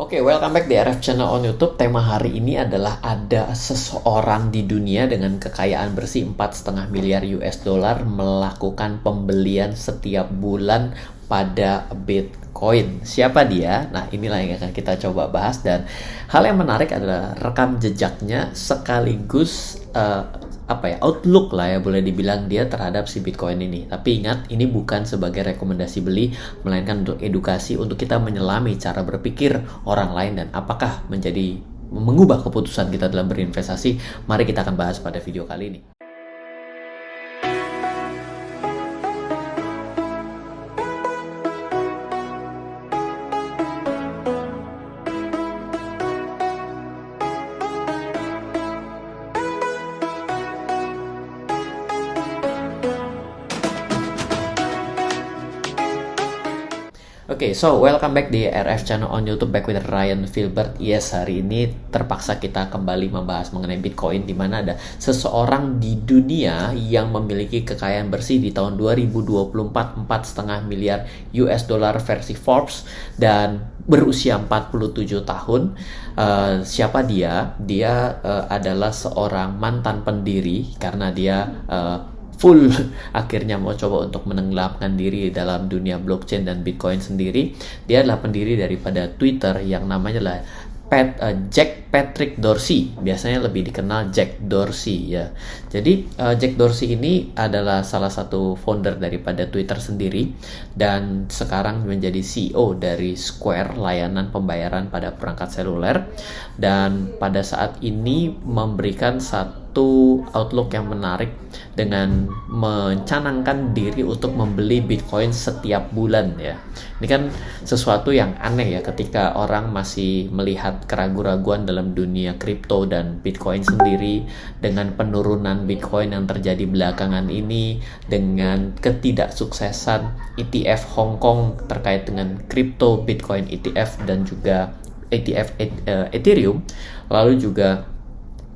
Oke, welcome back di RF Channel on YouTube. Tema hari ini adalah ada seseorang di dunia dengan kekayaan bersih 4,5 miliar US dollar melakukan pembelian setiap bulan pada Bitcoin. Siapa dia? Nah, inilah yang akan kita coba bahas, dan hal yang menarik adalah rekam jejaknya sekaligus outlook lah ya, boleh dibilang dia terhadap si Bitcoin ini. Tapi ingat, ini bukan sebagai rekomendasi beli, melainkan untuk edukasi, untuk kita menyelami cara berpikir orang lain dan apakah menjadi mengubah keputusan kita dalam berinvestasi. Mari kita akan bahas pada video kali ini. Oke, so welcome back di RF Channel on YouTube, back with Ryan Filbert. Yes, hari ini terpaksa kita kembali membahas mengenai Bitcoin, di mana ada seseorang di dunia yang memiliki kekayaan bersih di tahun 2024 4,5 miliar US dollar versi Forbes, dan berusia 47 tahun. Siapa dia? Dia adalah seorang mantan pendiri, karena dia full akhirnya mau coba untuk menenggelamkan diri dalam dunia blockchain dan Bitcoin sendiri. Dia adalah pendiri daripada Twitter yang namanya adalah Jack Patrick Dorsey, biasanya lebih dikenal Jack Dorsey ya. Jadi Jack Dorsey ini adalah salah satu founder daripada Twitter sendiri, dan sekarang menjadi CEO dari Square, layanan pembayaran pada perangkat seluler, dan pada saat ini memberikan satu outlook yang menarik dengan mencanangkan diri untuk membeli Bitcoin setiap bulan ya. Ini kan sesuatu yang aneh ya, ketika orang masih melihat keraguan-raguan dalam dunia kripto dan Bitcoin sendiri, dengan penurunan Bitcoin yang terjadi belakangan ini, dengan ketidaksuksesan ETF Hong Kong terkait dengan kripto Bitcoin ETF dan juga ETF Ethereum, lalu juga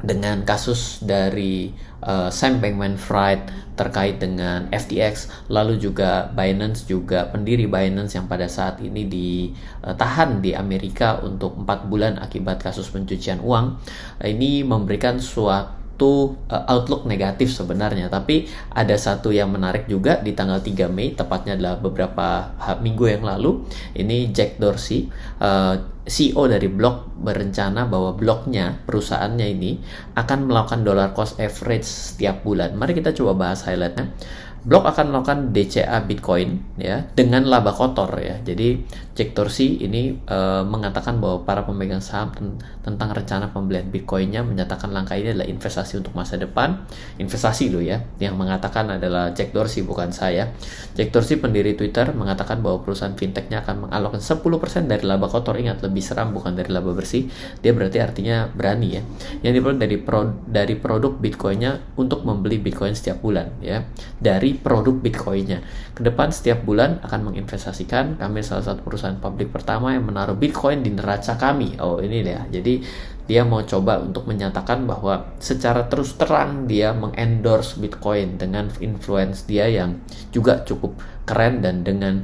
dengan kasus dari Sam Bankman-Fried terkait dengan FTX, lalu juga Binance, juga pendiri Binance yang pada saat ini ditahan di Amerika untuk 4 bulan akibat kasus pencucian uang. Ini memberikan suatu outlook negatif sebenarnya, tapi ada satu yang menarik juga di tanggal 3 Mei, tepatnya adalah beberapa minggu yang lalu. Ini Jack Dorsey, CEO dari Block, berencana bahwa Blocknya, perusahaannya ini, akan melakukan dollar cost average setiap bulan. Mari kita coba bahas highlightnya. Block akan melakukan DCA Bitcoin ya dengan laba kotor ya. Jadi Jack Dorsey ini mengatakan bahwa para pemegang saham tentang rencana pembelian Bitcoinnya menyatakan langkah ini adalah investasi untuk masa depan. Investasi loh ya. Yang mengatakan adalah Jack Dorsey, bukan saya. Jack Dorsey, pendiri Twitter, mengatakan bahwa perusahaan fintechnya akan mengalokkan 10% dari laba kotor. Ingat, lebih seram, bukan dari laba bersih. Dia berarti artinya berani ya. Yang diperoleh dari produk Bitcoinnya untuk membeli Bitcoin setiap bulan ya. Dari produk Bitcoinnya. Kedepan setiap bulan akan menginvestasikan. Kami salah satu perusahaan publik pertama yang menaruh Bitcoin di neraca kami. Oh, ini ya. Jadi dia mau coba untuk menyatakan bahwa secara terus terang dia mengendorse Bitcoin dengan influence dia yang juga cukup keren, dan dengan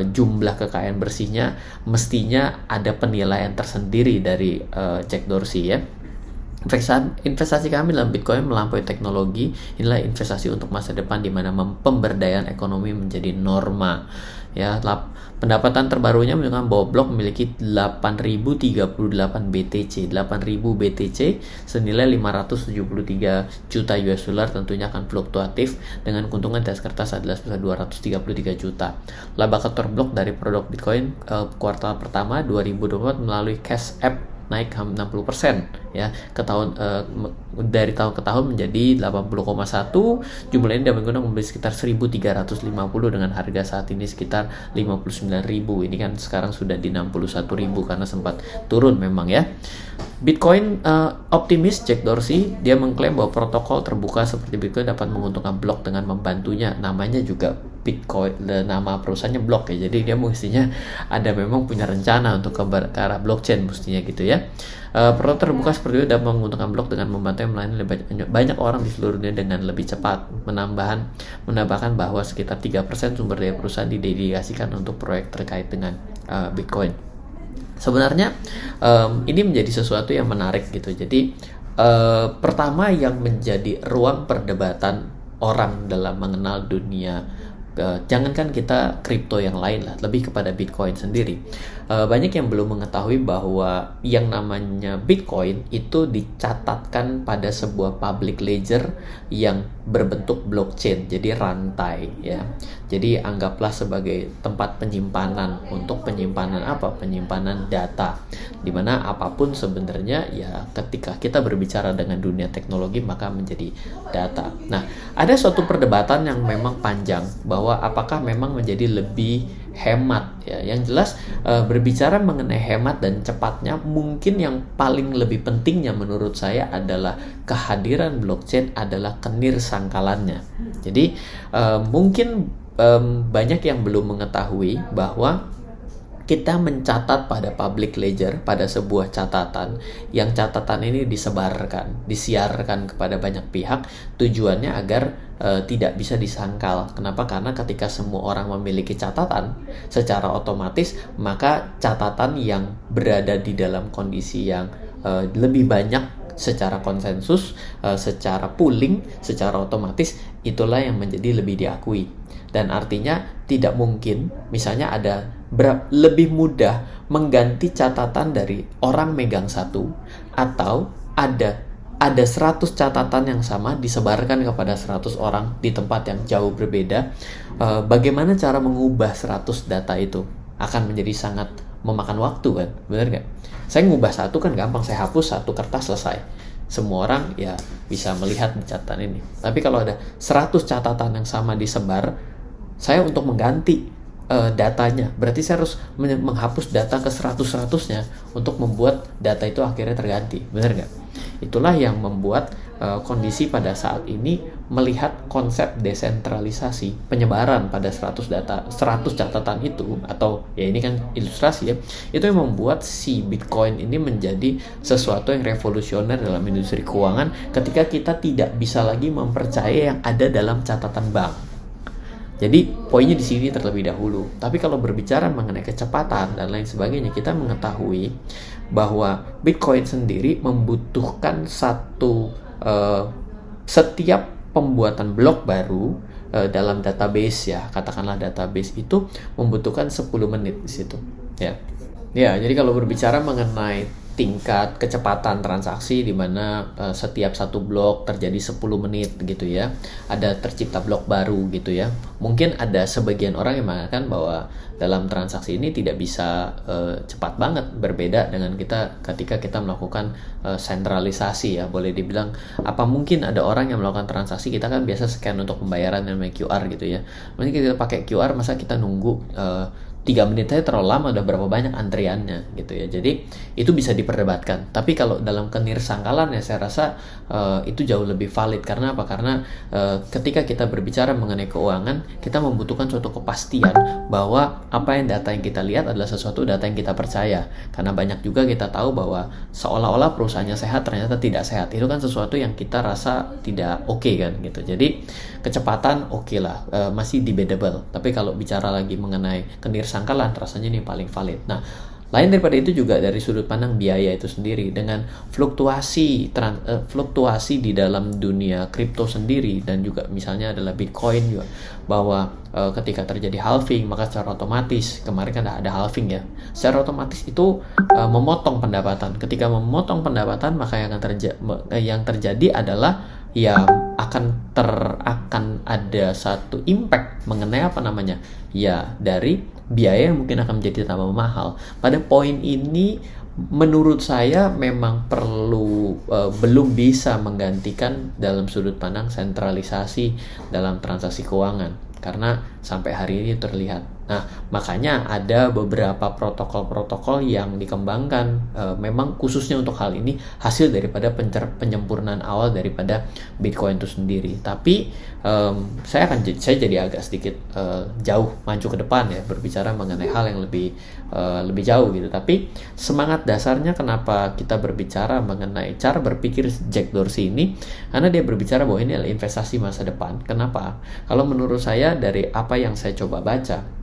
jumlah kekayaan bersihnya mestinya ada penilaian tersendiri dari Jack Dorsey ya. Investasi kami dalam Bitcoin melampaui teknologi. Inilah investasi untuk masa depan, di mana pemberdayaan ekonomi menjadi norma. Ya, pendapatan terbarunya menunjukkan bahwa Block memiliki 8.038 BTC. 8.000 BTC senilai 573 juta US dollar, tentunya akan fluktuatif, dengan keuntungan di atas kertas adalah sebesar 233 juta. Laba kotor Block dari produk Bitcoin kuartal pertama 2024 melalui Cash App naik 60% ya dari tahun ke tahun menjadi 80,1. Jumlah ini dapat menggunakan membeli sekitar 1.350 dengan harga saat ini sekitar 59.000. Ini kan sekarang sudah di 61.000 karena sempat turun memang ya. Bitcoin optimis Jack Dorsey, dia mengklaim bahwa protokol terbuka seperti Bitcoin dapat menguntungkan Block dengan membantunya. Namanya juga Bitcoin, nama perusahaannya Block ya. Jadi dia mestinya ada memang punya rencana untuk ke arah blockchain mestinya gitu ya. Protokol terbuka seperti itu dapat menguntungkan Block dengan membantu yang melayani banyak orang di seluruh dunia dengan lebih cepat. Menambahkan bahwa sekitar 3% sumber daya perusahaan didedikasikan untuk proyek terkait dengan Bitcoin. Sebenarnya ini menjadi sesuatu yang menarik gitu. Jadi pertama yang menjadi ruang perdebatan orang dalam mengenal dunia, jangankan kita kripto yang lain lah, lebih kepada Bitcoin sendiri. Banyak yang belum mengetahui bahwa yang namanya Bitcoin itu dicatatkan pada sebuah public ledger yang berbentuk blockchain, jadi rantai ya. Jadi anggaplah sebagai tempat penyimpanan untuk penyimpanan apa? Penyimpanan data. Dimana apapun sebenarnya ya ketika kita berbicara dengan dunia teknologi maka menjadi data. Nah, ada suatu perdebatan yang memang panjang bahwa apakah memang menjadi lebih hemat ya. Yang jelas berbicara mengenai hemat dan cepatnya, mungkin yang paling lebih pentingnya menurut saya adalah kehadiran blockchain adalah sangkalannya. Jadi mungkin banyak yang belum mengetahui bahwa kita mencatat pada public ledger, pada sebuah catatan, yang catatan ini disebarkan, disiarkan kepada banyak pihak, tujuannya agar tidak bisa disangkal. Kenapa? Karena ketika semua orang memiliki catatan, secara otomatis maka catatan yang berada di dalam kondisi yang lebih banyak secara konsensus, secara pooling, secara otomatis itulah yang menjadi lebih diakui. Dan artinya tidak mungkin misalnya ada lebih mudah mengganti catatan dari orang megang satu, atau ada 100 catatan yang sama disebarkan kepada 100 orang di tempat yang jauh berbeda. Bagaimana cara mengubah 100 data itu akan menjadi sangat memakan waktu kan, benar nggak? Saya ngubah satu kan gampang, saya hapus satu kertas selesai. Semua orang ya bisa melihat di catatan ini. Tapi kalau ada 100 catatan yang sama disebar, saya untuk mengganti datanya, berarti saya harus menghapus data ke 100-100-nya untuk membuat data itu akhirnya terganti, benar nggak? Itulah yang membuat kondisi pada saat ini melihat konsep desentralisasi, penyebaran pada 100 catatan itu, atau ya ini kan ilustrasi ya, itu yang membuat si Bitcoin ini menjadi sesuatu yang revolusioner dalam industri keuangan ketika kita tidak bisa lagi mempercayai yang ada dalam catatan bank. Jadi poinnya di sini terlebih dahulu. Tapi kalau berbicara mengenai kecepatan dan lain sebagainya, kita mengetahui bahwa Bitcoin sendiri membutuhkan setiap pembuatan blok baru dalam database ya, katakanlah database itu membutuhkan 10 menit di situ. Ya, jadi kalau berbicara mengenai tingkat kecepatan transaksi di mana setiap satu blok terjadi 10 menit gitu ya, ada tercipta blok baru gitu ya. Mungkin ada sebagian orang yang mengatakan bahwa dalam transaksi ini tidak bisa cepat banget, berbeda dengan kita ketika kita melakukan sentralisasi ya, boleh dibilang. Apa mungkin ada orang yang melakukan transaksi, kita kan biasa scan untuk pembayaran yang namanya QR gitu ya, mungkin kita pakai QR, masa kita nunggu 3 menit aja terlalu lama, udah berapa banyak antriannya gitu ya. Jadi itu bisa diperdebatkan. Tapi kalau dalam kenirangkalan ya, saya rasa itu jauh lebih valid. Karena apa? Karena ketika kita berbicara mengenai keuangan, kita membutuhkan suatu kepastian bahwa apa yang data yang kita lihat adalah sesuatu data yang kita percaya. Karena banyak juga kita tahu bahwa seolah-olah perusahaannya sehat, ternyata tidak sehat. Itu kan sesuatu yang kita rasa tidak oke kan gitu. Jadi kecepatan oke lah, masih debatable. Tapi kalau bicara lagi mengenai sangkalan, rasanya ini paling valid. Nah, lain daripada itu juga dari sudut pandang biaya itu sendiri, dengan fluktuasi di dalam dunia kripto sendiri, dan juga misalnya adalah Bitcoin juga, bahwa ketika terjadi halving maka secara otomatis, kemarin kan ada halving ya, secara otomatis itu memotong pendapatan. Ketika memotong pendapatan, maka yang terjadi adalah ya akan ada satu impact mengenai apa namanya ya, dari biaya yang mungkin akan menjadi tambah mahal. Pada poin ini menurut saya memang belum bisa menggantikan dalam sudut pandang sentralisasi dalam transaksi keuangan, karena sampai hari ini terlihat. Nah, makanya ada beberapa protokol-protokol yang dikembangkan memang khususnya untuk hal ini, hasil daripada penyempurnaan awal daripada Bitcoin itu sendiri. Tapi saya jadi agak sedikit jauh maju ke depan ya, berbicara mengenai hal yang lebih jauh gitu. Tapi semangat dasarnya kenapa kita berbicara mengenai cara berpikir Jack Dorsey ini, karena dia berbicara bahwa ini adalah investasi masa depan. Kenapa? Kalau menurut saya dari apa yang saya coba baca,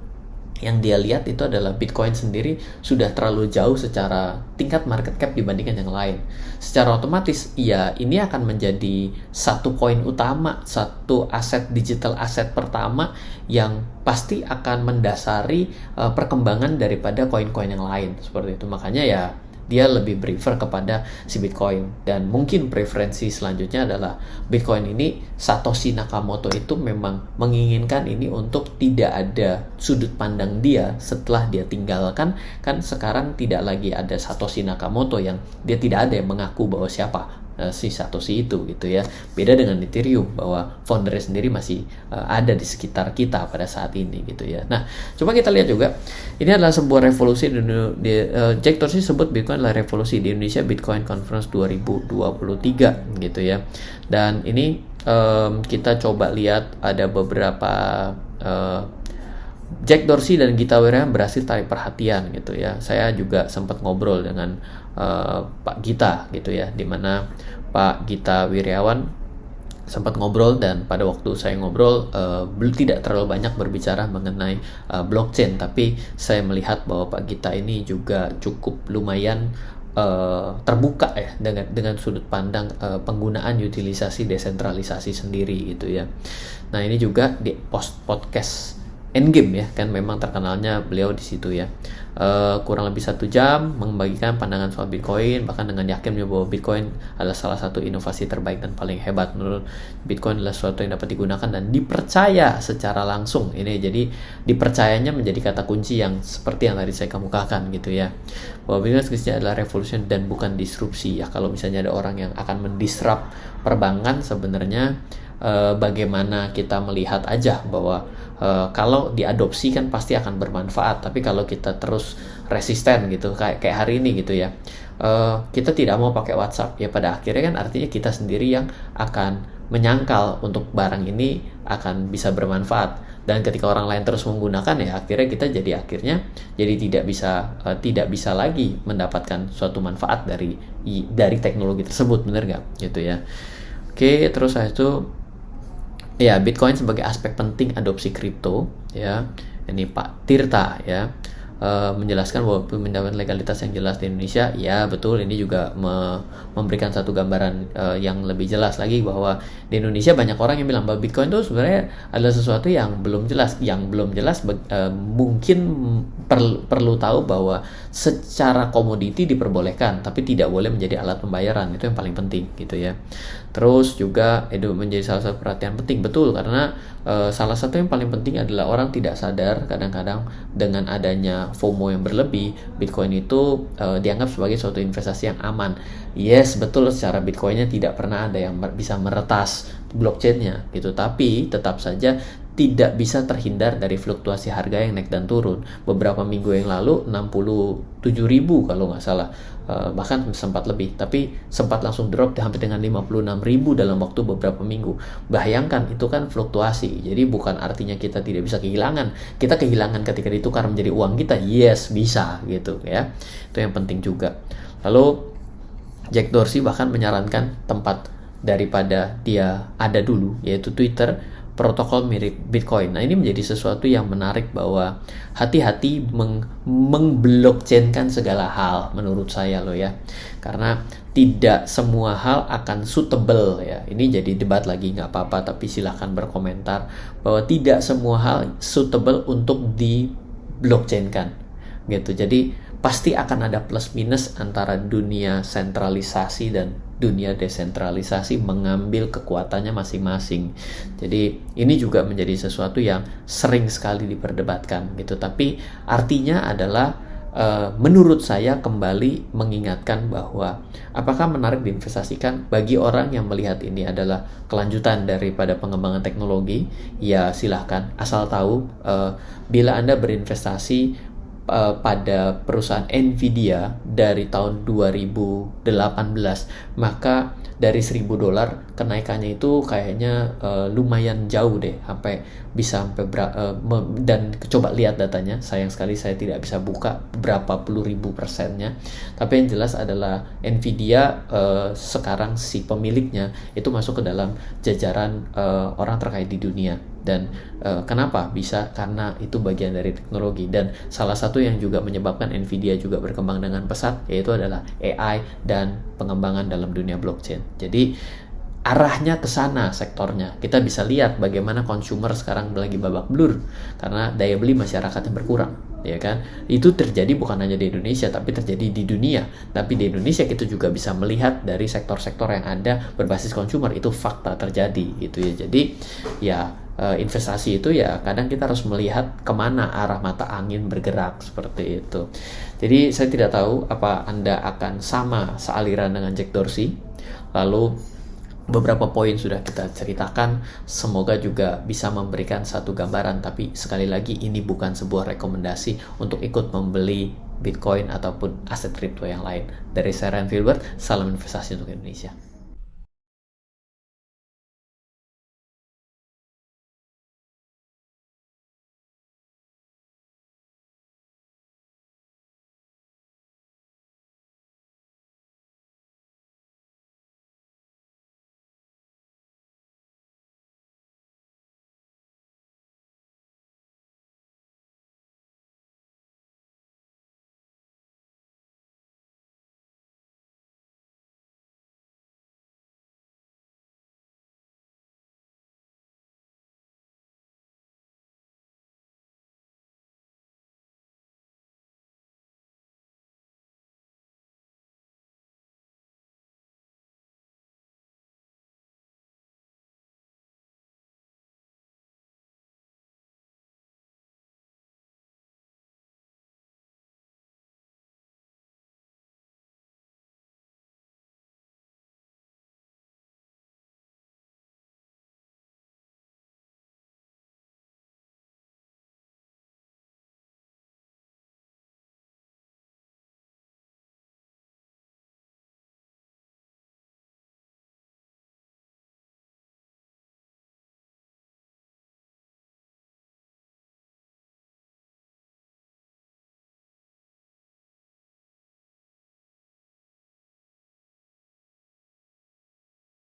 yang dia lihat itu adalah Bitcoin sendiri sudah terlalu jauh secara tingkat market cap dibandingkan yang lain. Secara otomatis, ya ini akan menjadi satu koin utama, satu aset digital aset pertama yang pasti akan mendasari perkembangan daripada koin-koin yang lain seperti itu. Makanya ya dia lebih prefer kepada si Bitcoin, dan mungkin preferensi selanjutnya adalah Bitcoin ini Satoshi Nakamoto itu memang menginginkan ini untuk tidak ada sudut pandang dia setelah dia tinggalkan. Kan sekarang tidak lagi ada Satoshi Nakamoto, yang dia tidak ada yang mengaku bahwa siapa si Satoshi itu gitu ya. Beda dengan Ethereum bahwa foundernya sendiri masih ada di sekitar kita pada saat ini gitu ya. Nah, coba kita lihat juga, ini adalah sebuah revolusi Jack Dorsey sebut Bitcoin adalah revolusi di Indonesia Bitcoin Conference 2023 gitu ya. Dan ini kita coba lihat ada beberapa Jack Dorsey dan Gita Wirjawan berhasil tarik perhatian gitu ya. Saya juga sempat ngobrol dengan Pak Gita gitu ya, dimana Pak Gita Wirjawan sempat ngobrol, dan pada waktu saya ngobrol tidak terlalu banyak berbicara mengenai blockchain, tapi saya melihat bahwa Pak Gita ini juga cukup lumayan terbuka ya dengan sudut pandang penggunaan utilisasi desentralisasi sendiri gitu ya. Nah, ini juga di podcast Endgame ya, kan memang terkenalnya beliau di situ ya. Kurang lebih 1 jam membagikan pandangan soal Bitcoin, bahkan dengan yakin bahwa Bitcoin adalah salah satu inovasi terbaik dan paling hebat. Menurut Bitcoin adalah sesuatu yang dapat digunakan dan dipercaya secara langsung. Ini jadi dipercayanya menjadi kata kunci yang seperti yang tadi saya kemukakan gitu ya. Bahwa Bitcoin sebenarnya adalah revolution dan bukan disrupsi ya. Kalau misalnya ada orang yang akan mendisrupt perbankan, sebenarnya bagaimana kita melihat aja bahwa kalau diadopsi kan pasti akan bermanfaat, tapi kalau kita terus resisten gitu kayak hari ini gitu ya, kita tidak mau pakai WhatsApp ya, pada akhirnya kan artinya kita sendiri yang akan menyangkal untuk barang ini akan bisa bermanfaat, dan ketika orang lain terus menggunakan ya akhirnya kita akhirnya tidak bisa lagi mendapatkan suatu manfaat dari teknologi tersebut, bener nggak gitu ya. Oke, terus itu ya, Bitcoin sebagai aspek penting adopsi kripto ya. Ini Pak Tirta ya menjelaskan bahwa pemindahan legalitas yang jelas di Indonesia. Ya betul, ini juga memberikan satu gambaran yang lebih jelas lagi bahwa di Indonesia banyak orang yang bilang bahwa Bitcoin itu sebenarnya adalah sesuatu yang belum jelas. Yang belum jelas mungkin perlu tahu bahwa secara komoditi diperbolehkan, tapi tidak boleh menjadi alat pembayaran. Itu yang paling penting gitu ya. Terus juga itu menjadi salah satu perhatian penting, betul, karena salah satu yang paling penting adalah orang tidak sadar kadang-kadang dengan adanya FOMO yang berlebih, Bitcoin itu dianggap sebagai suatu investasi yang aman. Yes, betul, secara Bitcoinnya tidak pernah ada yang bisa meretas blockchainnya gitu, tapi tetap saja tidak bisa terhindar dari fluktuasi harga yang naik dan turun. Beberapa minggu yang lalu 67.000 kalau nggak salah, bahkan sempat lebih, tapi sempat langsung drop hampir dengan 56.000 dalam waktu beberapa minggu. Bayangkan, itu kan fluktuasi, jadi bukan artinya kita tidak bisa kehilangan. Kita kehilangan ketika ditukar menjadi uang kita, yes bisa gitu ya. Itu yang penting juga. Lalu Jack Dorsey bahkan menyarankan tempat daripada dia ada dulu, yaitu Twitter, protokol mirip Bitcoin. Nah, ini menjadi sesuatu yang menarik bahwa hati-hati mengblockchainkan segala hal menurut saya loh ya. Karena tidak semua hal akan suitable ya. Ini jadi debat lagi, nggak apa-apa, tapi silahkan berkomentar bahwa tidak semua hal suitable untuk di blockchainkan gitu. Jadi pasti akan ada plus minus antara dunia sentralisasi dan dunia desentralisasi mengambil kekuatannya masing-masing. Jadi ini juga menjadi sesuatu yang sering sekali diperdebatkan gitu. Tapi artinya adalah menurut saya kembali mengingatkan bahwa apakah menarik diinvestasikan bagi orang yang melihat ini adalah kelanjutan daripada pengembangan teknologi, ya silahkan, asal tahu bila Anda berinvestasi pada perusahaan Nvidia dari tahun 2018, maka dari $1.000 kenaikannya itu kayaknya lumayan jauh deh, sampai bisa dan coba lihat datanya. Sayang sekali saya tidak bisa buka berapa puluh ribu persennya, tapi yang jelas adalah Nvidia sekarang si pemiliknya itu masuk ke dalam jajaran orang terkaya di dunia Dan kenapa bisa? Karena itu bagian dari teknologi, dan salah satu yang juga menyebabkan Nvidia juga berkembang dengan pesat yaitu adalah AI dan pengembangan dalam dunia blockchain. Jadi arahnya ke sana sektornya. Kita bisa lihat bagaimana consumer sekarang lagi babak belur karena daya beli masyarakat yang berkurang, ya kan? Itu terjadi bukan hanya di Indonesia tapi terjadi di dunia. Tapi di Indonesia kita juga bisa melihat dari sektor-sektor yang ada berbasis consumer, itu fakta terjadi gitu ya. Jadi ya investasi itu ya kadang kita harus melihat kemana arah mata angin bergerak seperti itu. Jadi saya tidak tahu apa Anda akan sama sealiran dengan Jack Dorsey. Lalu beberapa poin sudah kita ceritakan, semoga juga bisa memberikan satu gambaran, tapi sekali lagi ini bukan sebuah rekomendasi untuk ikut membeli Bitcoin ataupun aset kripto yang lain. Dari saya Ryan Filbert, salam investasi untuk Indonesia.